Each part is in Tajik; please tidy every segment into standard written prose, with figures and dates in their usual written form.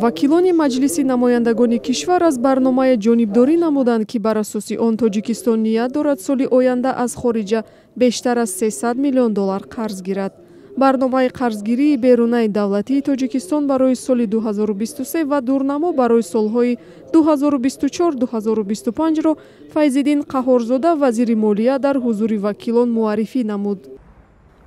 вакилони маҷлиси намояндагони кишвар аз барномаи ҷонибдорӣ намуданд, ки бар асоси он Тоҷикистон ният дорад соли оянда аз хориҷа бештар аз $300 миллион қарз гирад. барномаи қарзгирии берунаи давлатии Тоҷикистон барои соли 2023 ва дурнамо барои солҳои 2024-2025ро Файзиддин Қаҳорзода вазири молия дар ҳузури вакилон муаррифӣ намуд.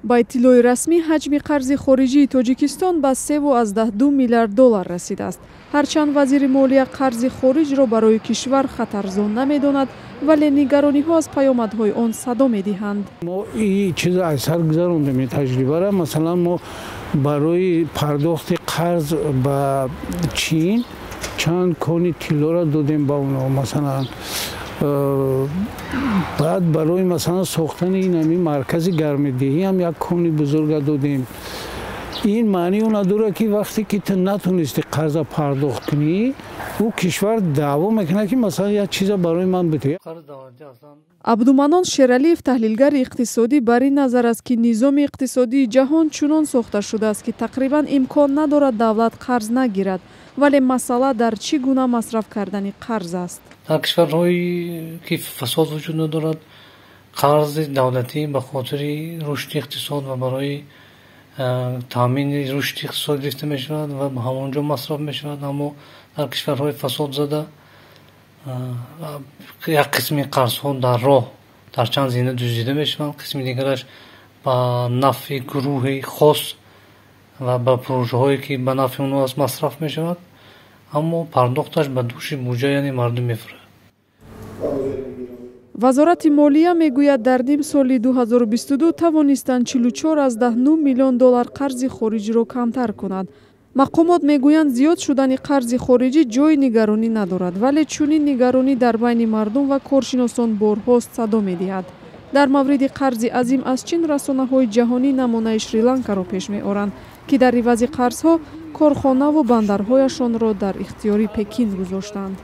ба иттилои расмӣ ҳаҷми қарзи хориҷии Тоҷикистон ба $3.2 миллиард расидааст. ҳарчанд вазири молия қарзи хориҷро барои кишвар хатарзон намедонад, вале нигарониҳо аз паёмадҳои он садо медиҳанд. мо ин чиз аз сар гузарондем таҷрибара. масалан мо барои пардохти қарз ба Чин чанд кони тиллоро додем ба онҳо. масалан баъд барои масалан сохтани ин ҳамин маркази гармидеҳӣ ҳам як кони бузурга додем. ин маънио надорад ки вақте ки ту натонисти қарза пардохт кунӣ, ӯ кишвар даъво мекунад ки масалан як чиза барои ман битӯ. абдуманон шералиев таҳлилгари иқтисодӣ бар ин назар аст, ки низоми иқтисодии ҷаҳон чунон сохта шудааст, ки тақрибан имкон надорад давлат қарз нагирад, вале масъала дар чӣ гуна масраф кардани қарз аст. дар кишварҳое ки фасод вуҷуд надорад, қарзи давлатӣ ба хотири рушди иқтисод ва барои таъмини рушди иқтисод гирифта мешавад ва ба ҳамонҷо масраф мешавад. аммо дар кишварҳои фасодзада як қисми қарзҳо дар роҳ дар чанд зина дуздида мешаванд, қисми дигараш ба нафъи гурӯҳи хос ва ба пурӯжаҳое ки ба нафъи онҳо аст масраф мешавад, аммо пардохташ ба дӯши буҷа яъне мардум мефурад. вазорати молия мегӯяд дар ним соли 2022 тавонистанд $44.9 миллион қарзи хориҷиро камтар кунад. мақомот мегӯянд зиёд шудани қарзи хориҷӣ ҷойи нигаронӣ надорад, вале чунин нигаронӣ дар байни мардум ва коршиносон борҳост садо медиҳад. дар мавриди қарзи азим аз Чин расонаҳои ҷаҳонӣ намунаи Шри-Ланкаро пеш меоранд, ки дар ивази қарзҳо корхонаву бандарҳояшонро дар ихтиёри Пекин гузоштанд.